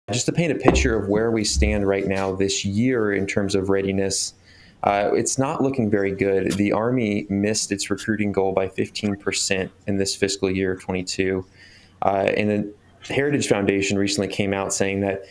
Just to paint a picture of where we stand right now this year in terms of readiness, it's not looking very good. The Army missed its recruiting goal by 15% in this fiscal year 22. And then the Heritage Foundation recently came out saying that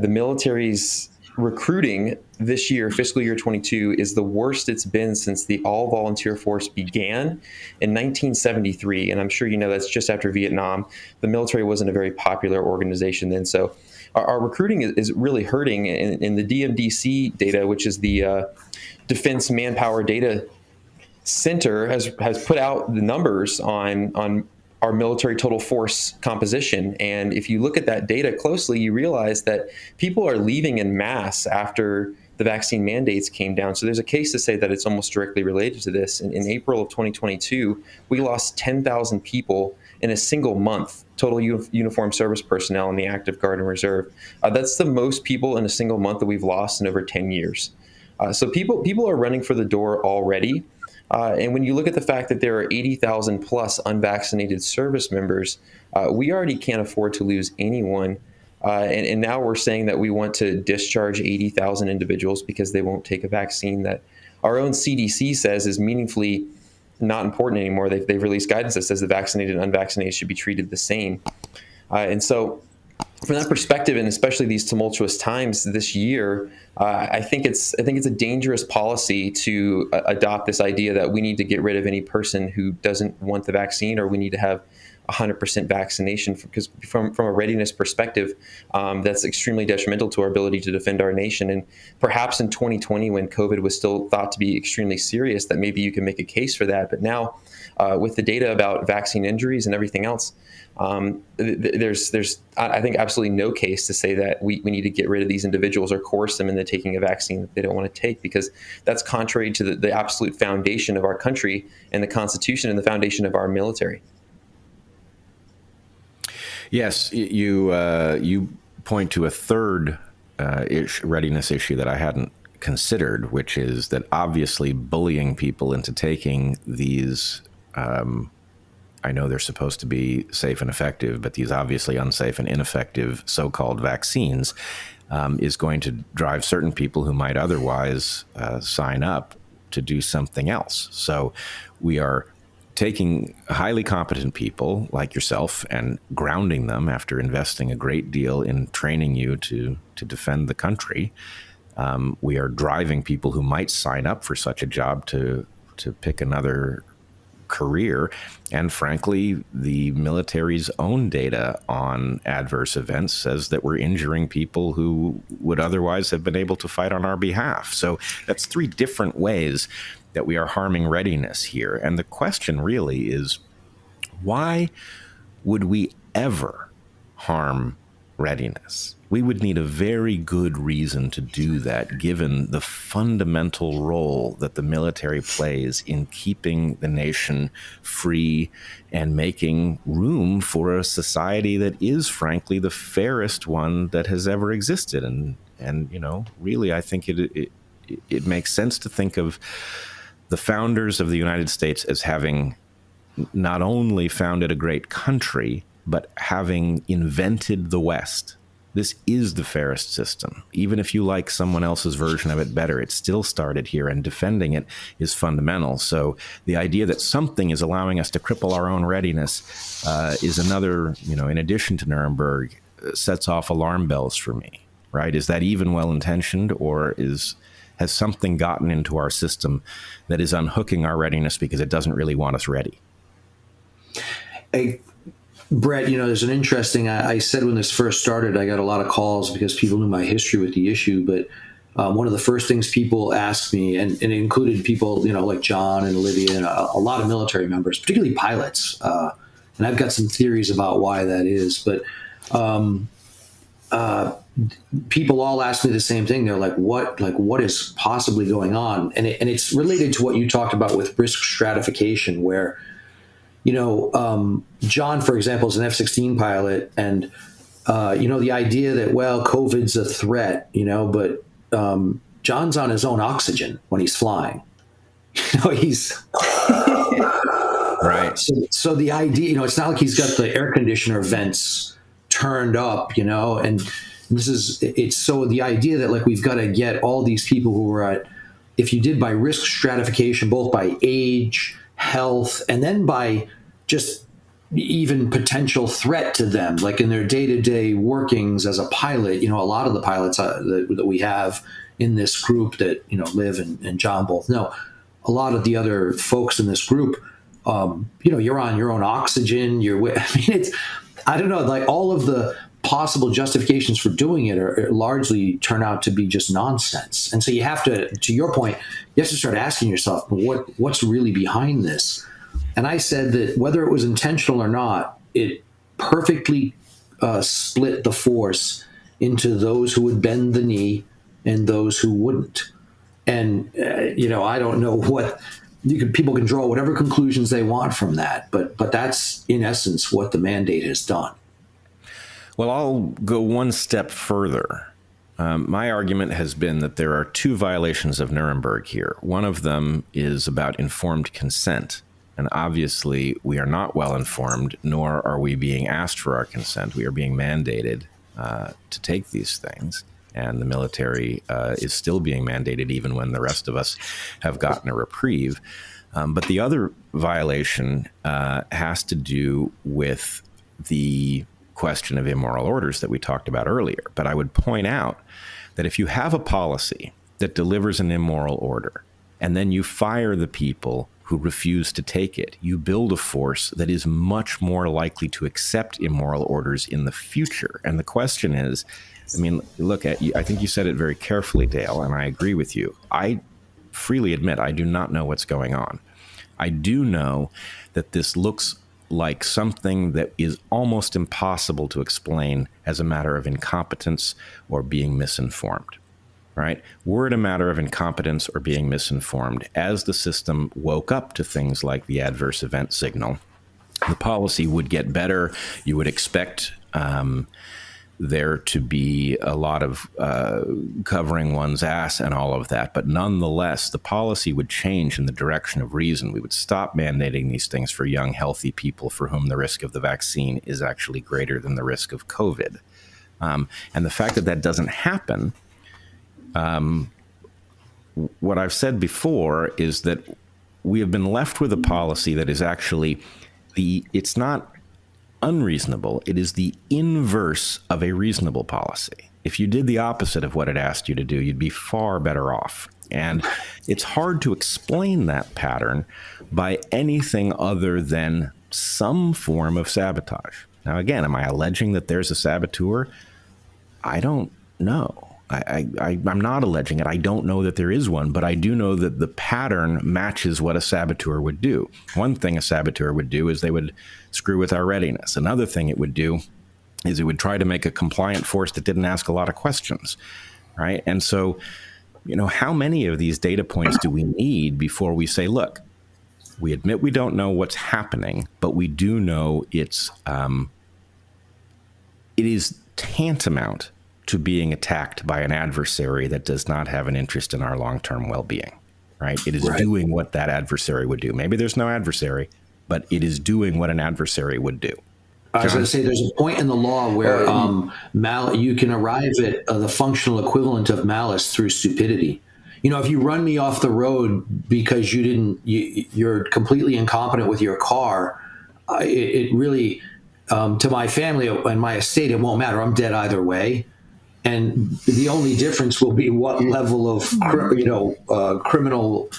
the military's recruiting this year, fiscal year 22, is the worst it's been since the all volunteer force began in 1973. And I'm sure you know that's just after Vietnam. The military wasn't a very popular organization then. So our recruiting is really hurting. In the DMDC data, which is the Defense Manpower Data Center, has put out the numbers on our military total force composition. And if you look at that data closely, you realize that people are leaving in mass after the vaccine mandates came down. So there's a case to say that it's almost directly related to this. In April of 2022, we lost 10,000 people in a single month, total uniformed service personnel in the active guard and reserve. That's the most people in a single month that we've lost in over 10 years. So people are running for the door already. And when you look at the fact that there are 80,000 plus unvaccinated service members, we already can't afford to lose anyone. And now we're saying that we want to discharge 80,000 individuals because they won't take a vaccine that our own CDC says is meaningfully not important anymore. They've released guidance that says the vaccinated and unvaccinated should be treated the same. And so from that perspective, and especially these tumultuous times this year, I think it's a dangerous policy to adopt this idea that we need to get rid of any person who doesn't want the vaccine, or we need to have 100% vaccination, because from a readiness perspective, that's extremely detrimental to our ability to defend our nation. And perhaps in 2020, when COVID was still thought to be extremely serious, that maybe you can make a case for that. But now, with the data about vaccine injuries and everything else, there's I think absolutely no case to say that we need to get rid of these individuals or coerce them into taking a vaccine that they don't want to take, because that's contrary to the absolute foundation of our country and the Constitution and the foundation of our military. Yes, you point to a third readiness issue that I hadn't considered, which is that obviously bullying people into taking these, I know they're supposed to be safe and effective, but these obviously unsafe and ineffective so-called vaccines is going to drive certain people who might otherwise sign up to do something else. So we are taking highly competent people like yourself and grounding them after investing a great deal in training you to defend the country. We are driving people who might sign up for such a job to pick another career. And frankly, the military's own data on adverse events says that we're injuring people who would otherwise have been able to fight on our behalf. So that's three different ways that we are harming readiness here. And the question really is, why would we ever harm readiness? We would need a very good reason to do that, given the fundamental role that the military plays in keeping the nation free and making room for a society that is, frankly, the fairest one that has ever existed. And you know, really, I think it makes sense to think of the founders of the United States as having not only founded a great country, but having invented the West. This is the fairest system. Even if you like someone else's version of it better, it still started here, and defending it is fundamental. So the idea that something is allowing us to cripple our own readiness is another, you know, in addition to Nuremberg, sets off alarm bells for me, right? Is that even well-intentioned, or has something gotten into our system that is unhooking our readiness because it doesn't really want us ready? Hey, Bret, you know, there's an interesting, I said when this first started, I got a lot of calls because people knew my history with the issue, but one of the first things people asked me, and it included people, you know, like John and Olivia and a lot of military members, particularly pilots, and I've got some theories about why that is, but people all ask me the same thing. They're like, what is possibly going on? And it's related to what you talked about with risk stratification, where, you know, John, for example, is an F-16 pilot, and, you know, the idea that, well, COVID's a threat, you know, but John's on his own oxygen when he's flying. You know, he's... Right. So the idea, you know, it's not like he's got the air conditioner vents turned up, you know, and It's so the idea that like we've got to get all these people who are at, if you did by risk stratification, both by age, health, and then by just even potential threat to them, like in their day-to-day workings as a pilot. A lot of the pilots that we have in this group that Liv and John both know, a lot of the other folks in this group, you're on your own oxygen. I don't know, like all of the possible justifications for doing it are largely turn out to be just nonsense. And so you have to your point, you have to start asking yourself, what's really behind this? And I said that whether it was intentional or not, it perfectly split the force into those who would bend the knee and those who wouldn't. And, I don't know what people can draw whatever conclusions they want from that, but that's in essence what the mandate has done. Well, I'll go one step further. My argument has been that there are two violations of Nuremberg here. One of them is about informed consent. And obviously, we are not well informed, nor are we being asked for our consent. We are being mandated to take these things. And the military is still being mandated even when the rest of us have gotten a reprieve. But the other violation has to do with the question of immoral orders that we talked about earlier. But I would point out that if you have a policy that delivers an immoral order, and then you fire the people who refuse to take it, you build a force that is much more likely to accept immoral orders in the future. And the question is, look at, I think you said it very carefully, Dale, and I agree with you. I freely admit I do not know what's going on. I do know that this looks like something that is almost impossible to explain as a matter of incompetence or being misinformed. Right? Were it a matter of incompetence or being misinformed, as the system woke up to things like the adverse event signal, the policy would get better. You would expect there to be a lot of covering one's ass and all of that. But nonetheless, the policy would change in the direction of reason. We would stop mandating these things for young, healthy people for whom the risk of the vaccine is actually greater than the risk of COVID. And the fact that that doesn't happen, what I've said before is that we have been left with a policy that is actually it's not unreasonable. It is the inverse of a reasonable policy. If you did the opposite of what it asked you to do, you'd be far better off. And it's hard to explain that pattern by anything other than some form of sabotage. Now, again, am I alleging that there's a saboteur? I don't know. I'm not alleging it. I don't know that there is one, but I do know that the pattern matches what a saboteur would do. One thing a saboteur would do is they would screw with our readiness. Another thing it would do is it would try to make a compliant force that didn't ask a lot of questions, right? And so, how many of these data points do we need before we say, look, we admit we don't know what's happening, but we do know it is tantamount to being attacked by an adversary that does not have an interest in our long-term well-being, right? It is doing what that adversary would do. Maybe there's no adversary, but it is doing what an adversary would do. I was going to say there's a point in the law where you can arrive at the functional equivalent of malice through stupidity. If you run me off the road because you're completely incompetent with your car, it really, to my family and my estate, it won't matter. I'm dead either way. And the only difference will be what level of, criminal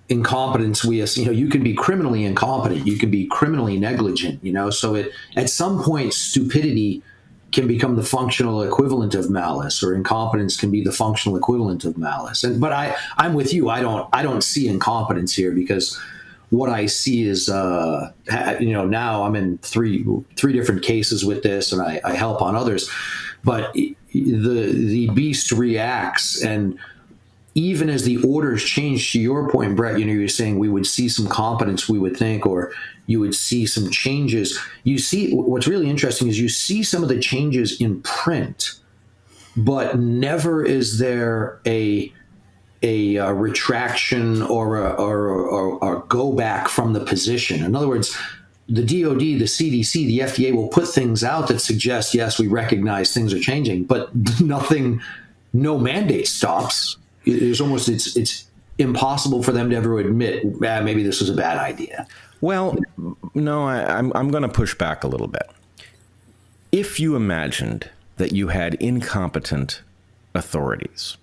incompetence you can be criminally incompetent, you can be criminally negligent, so at some point stupidity can become the functional equivalent of malice, or incompetence can be the functional equivalent of malice. But I'm with you. I don't see incompetence here, because what I see is, now I'm in three different cases with this, and I help on others, but the beast reacts. And even as the orders change, to your point, Bret, you're saying we would see some competence, we would think, or you would see some changes. You see, what's really interesting is you see some of the changes in print, but never is there a retraction or a go back from the position. In other words, the DOD, the CDC, the FDA will put things out that suggest, yes, we recognize things are changing, but no mandate stops. It's impossible for them to ever admit, maybe this was a bad idea. Well, no, I'm going to push back a little bit. If you imagined that you had incompetent authorities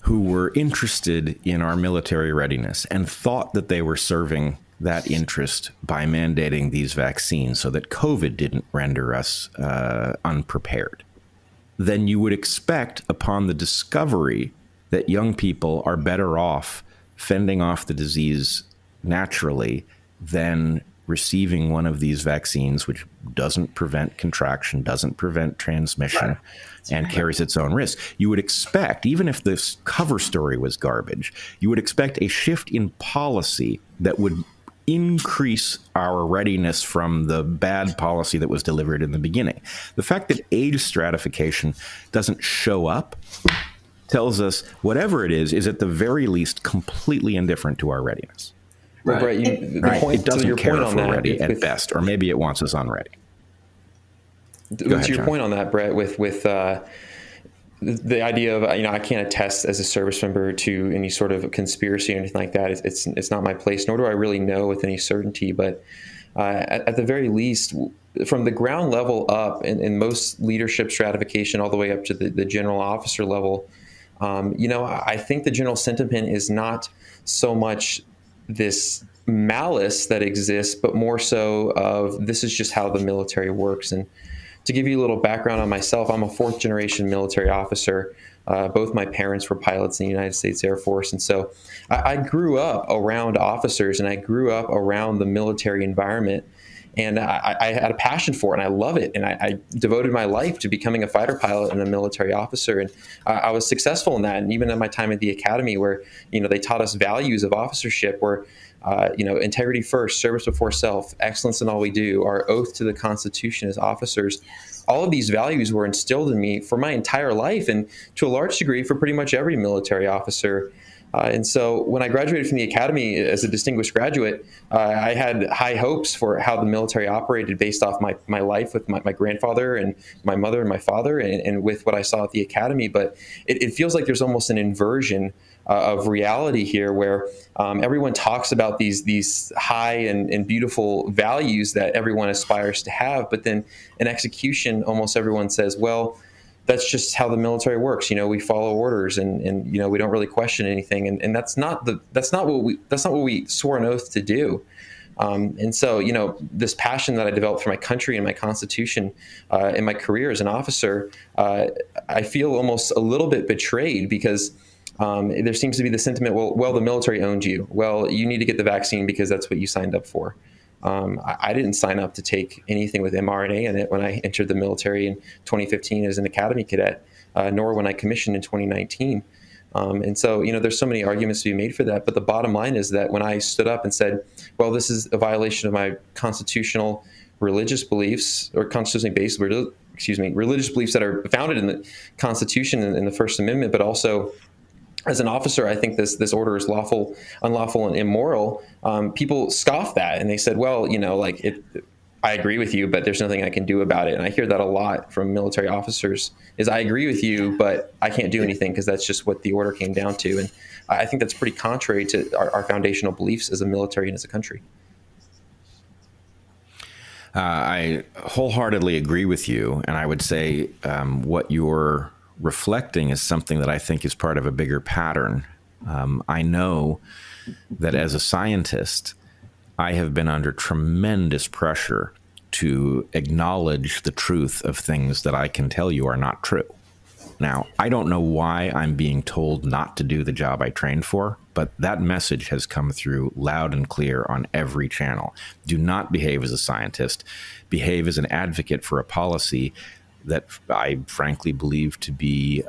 who were interested in our military readiness and thought that they were serving that interest by mandating these vaccines so that COVID didn't render us unprepared, then you would expect, upon the discovery that young people are better off fending off the disease naturally than receiving one of these vaccines, which doesn't prevent contraction, doesn't prevent transmission, and carries its own risk. You would expect, even if this cover story was garbage, you would expect a shift in policy that would increase our readiness from the bad policy that was delivered in the beginning. The fact that age stratification doesn't show up tells us whatever it is at the very least completely indifferent to our readiness. Right. Bret, It doesn't care if we're ready at best, or maybe it wants us unready. To your point on that, Bret, with the idea of, I can't attest as a service member to any sort of conspiracy or anything like that. It's not my place, nor do I really know with any certainty. But at the very least, from the ground level up, in most leadership stratification, all the way up to the general officer level, I think the general sentiment is not so much this malice that exists, but more so of this is just how the military works. And to give you a little background on myself, I'm a fourth generation military officer. Both my parents were pilots in the United States Air Force. And so I grew up around officers, and I grew up around the military environment. And I had a passion for it, and I love it. And I devoted my life to becoming a fighter pilot and a military officer. And I was successful in that. And even at my time at the academy, where, they taught us values of officership, where, integrity first, service before self, excellence in all we do, our oath to the Constitution as officers. All of these values were instilled in me for my entire life, and to a large degree for pretty much every military officer. And so when I graduated from the academy as a distinguished graduate, I had high hopes for how the military operated based off my life with my grandfather and my mother and my father, and with what I saw at the academy. But it feels like there's almost an inversion of reality here, where everyone talks about these high and beautiful values that everyone aspires to have. But then in execution, almost everyone says, well, that's just how the military works. We follow orders, and we don't really question anything. And that's not what we swore an oath to do. And so, this passion that I developed for my country and my Constitution in my career as an officer, I feel almost a little bit betrayed, because there seems to be the sentiment, well, the military owned you. Well, you need to get the vaccine because that's what you signed up for. I didn't sign up to take anything with mRNA in it when I entered the military in 2015 as an academy cadet, nor when I commissioned in 2019. And so, there's so many arguments to be made for that. But the bottom line is that when I stood up and said, well, this is a violation of my constitutional religious beliefs, or constitutionally based, religious beliefs that are founded in the Constitution and in the First Amendment, but also as an officer, I think this order is unlawful, and immoral. People scoff that, and they said, well, I agree with you, but there's nothing I can do about it. And I hear that a lot from military officers, is I agree with you, but I can't do anything because that's just what the order came down to. And I think that's pretty contrary to our foundational beliefs as a military and as a country. I wholeheartedly agree with you. And I would say what you're reflecting is something that I think is part of a bigger pattern. I know that as a scientist, I have been under tremendous pressure to acknowledge the truth of things that I can tell you are not true. Now, I don't know why I'm being told not to do the job I trained for, but that message has come through loud and clear on every channel. Do not behave as a scientist. Behave as an advocate for a policy that I frankly believe to be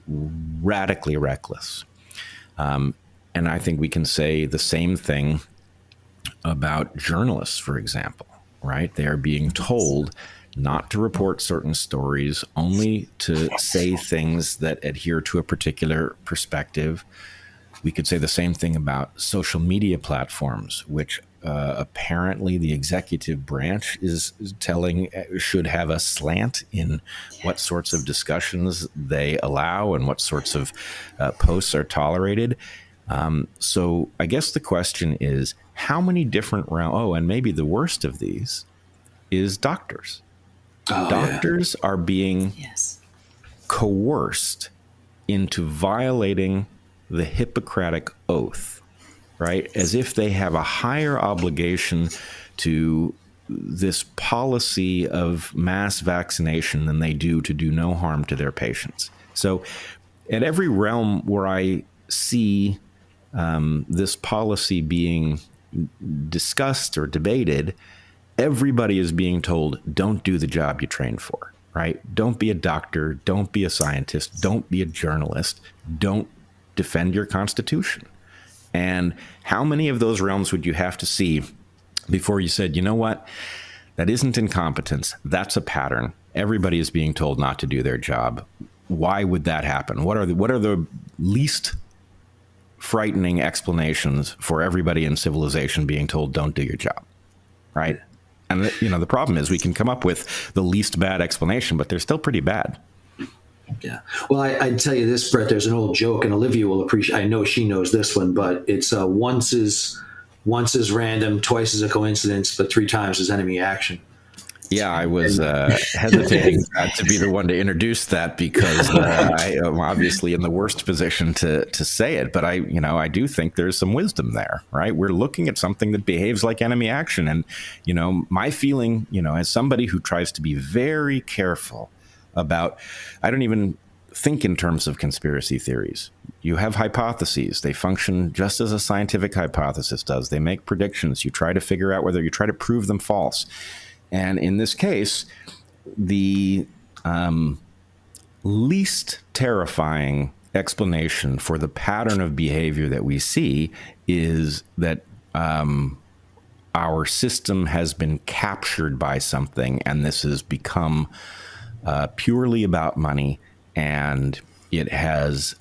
radically reckless. And I think we can say the same thing about journalists, for example, right? They are being told not to report certain stories, only to say things that adhere to a particular perspective. We could say the same thing about social media platforms, which apparently the executive branch is telling should have a slant in what sorts of discussions they allow and what sorts of posts are tolerated. So I guess the question is, how many different and maybe the worst of these is doctors. Doctors are being coerced into violating the Hippocratic Oath, right? As if they have a higher obligation to this policy of mass vaccination than they do to do no harm to their patients. So at every realm where I see this policy being discussed or debated, everybody is being told, don't do the job you trained for, right? Don't be a doctor. Don't be a scientist. Don't be a journalist. Don't defend your Constitution. And how many of those realms would you have to see before you said, you know what? That isn't incompetence. That's a pattern. Everybody is being told not to do their job. Why would that happen? What are the least frightening explanations for everybody in civilization being told don't do your job, right? And the problem is we can come up with the least bad explanation, but they're still pretty bad. Yeah. Well, I'd tell you this, Bret, there's an old joke, and Olivia will appreciate, I know she knows this one, but it's once is random, twice is a coincidence, but 3 times is enemy action. Yeah, I was hesitating to be the one to introduce that because I am obviously in the worst position to say it. But I do think there's some wisdom there, right? We're looking at something that behaves like enemy action. And, my feeling, as somebody who tries to be very careful about, I don't even think in terms of conspiracy theories. You have hypotheses. They function just as a scientific hypothesis does. They make predictions. You try to figure out whether you try to prove them false. And in this case, the least terrifying explanation for the pattern of behavior that we see is that our system has been captured by something, and this has become purely about money, and it has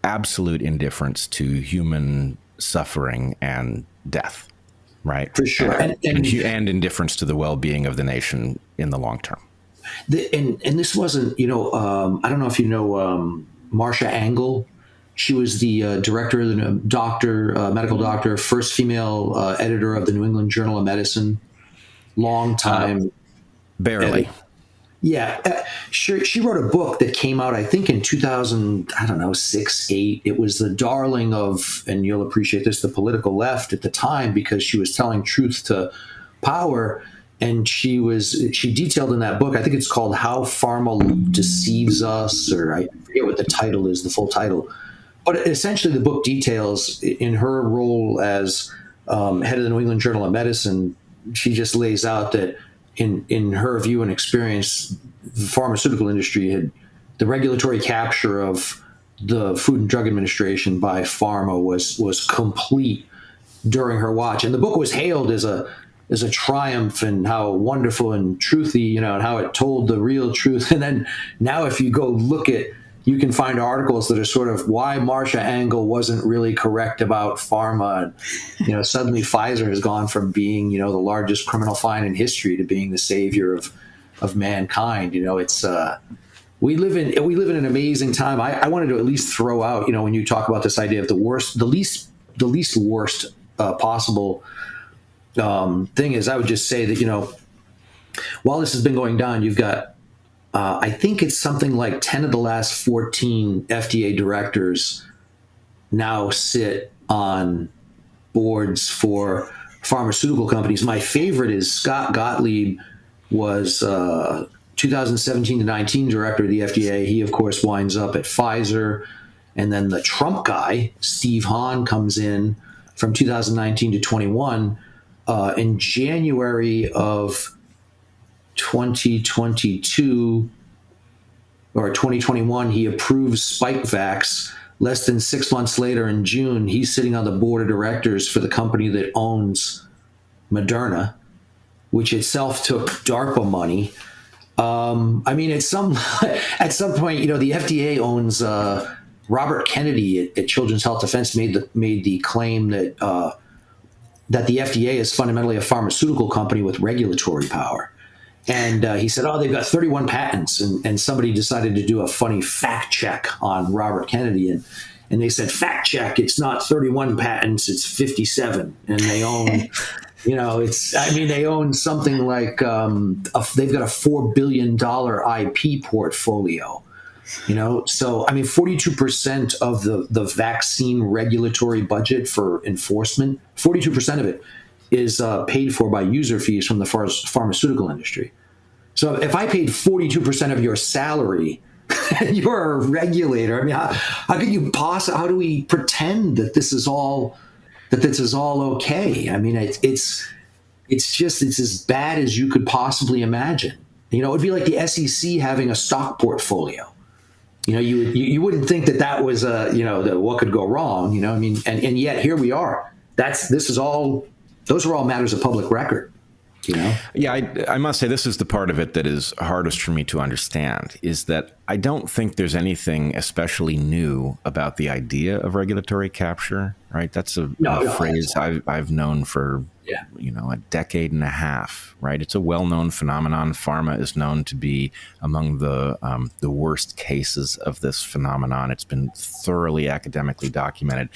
absolute indifference to human suffering and death. Right. For sure. And indifference to the well-being of the nation in the long term. And this wasn't, I don't know if you know Marcia Angell. She was the director, the medical doctor, first female editor of the New England Journal of Medicine. Long time. Barely. Yeah, sure. She wrote a book that came out, I think, in 2000, 6, 8. It was the darling of, and you'll appreciate this, the political left at the time, because she was telling truth to power. And she detailed in that book, I think it's called How Pharma Deceives Us, or I forget what the title is, the full title. But essentially the book details, in her role as head of the New England Journal of Medicine, she just lays out that in her view and experience, the pharmaceutical industry had the regulatory capture of the Food and Drug Administration by pharma was complete during her watch. And the book was hailed as a triumph, and how wonderful and truthy, and how it told the real truth. And then now if you go look at, you can find articles that are sort of why Marcia Angell wasn't really correct about pharma. And, suddenly Pfizer has gone from being, the largest criminal fine in history to being the savior of mankind. It's we live in an amazing time. I wanted to at least throw out, when you talk about this idea of the least worst possible thing is, I would just say that, while this has been going down, you've got, I think it's something like 10 of the last 14 FDA directors now sit on boards for pharmaceutical companies. My favorite is Scott Gottlieb, was 2017 to 19 director of the FDA. He, of course, winds up at Pfizer. And then the Trump guy, Steve Hahn, comes in from 2019 to 21. In January of 2022 or 2021, he approves Spikevax. Less than 6 months later, in June, he's sitting on the board of directors for the company that owns Moderna, which itself took DARPA money. At some point, the FDA owns Robert Kennedy at Children's Health Defense made the claim that that the FDA is fundamentally a pharmaceutical company with regulatory power. And he said, oh, they've got 31 patents. And somebody decided to do a funny fact check on Robert Kennedy. And they said, fact check, it's not 31 patents, it's 57. And they own, they own something like, they've got a $4 billion IP portfolio. So 42% of the vaccine regulatory budget for enforcement, 42% of it is paid for by user fees from the pharmaceutical industry. So if I paid 42% of your salary, you're a regulator. I mean, how can you how do we pretend that this is all okay? I mean, it's as bad as you could possibly imagine. It would be like the SEC having a stock portfolio. You wouldn't think that was what could go wrong. And yet here we are. Those are all matters of public record. Yeah, I must say this is the part of it that is hardest for me to understand, is that I don't think there's anything especially new about the idea of regulatory capture, right? That's a phrase I've known for a decade and a half, right? It's a well-known phenomenon. Pharma is known to be among the worst cases of this phenomenon. It's been thoroughly academically documented.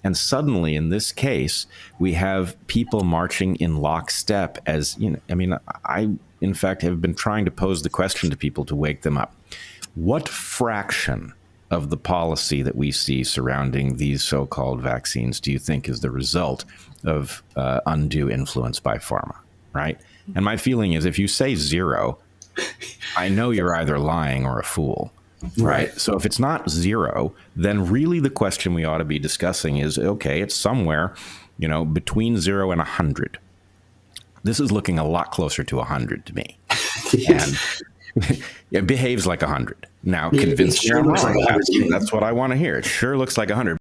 And suddenly, in this case, we have people marching in lockstep as, I, in fact, have been trying to pose the question to people to wake them up. What fraction of the policy that we see surrounding these so-called vaccines do you think is the result of undue influence by pharma, right? And my feeling is if you say zero, I know you're either lying or a fool. Right. So if it's not zero, then really the question we ought to be discussing is, okay, it's somewhere, between 0 and 100. This is looking a lot closer to 100 to me. And it behaves like 100. Now, convince me I'm wrong. That's what I want to hear. It sure looks like 100.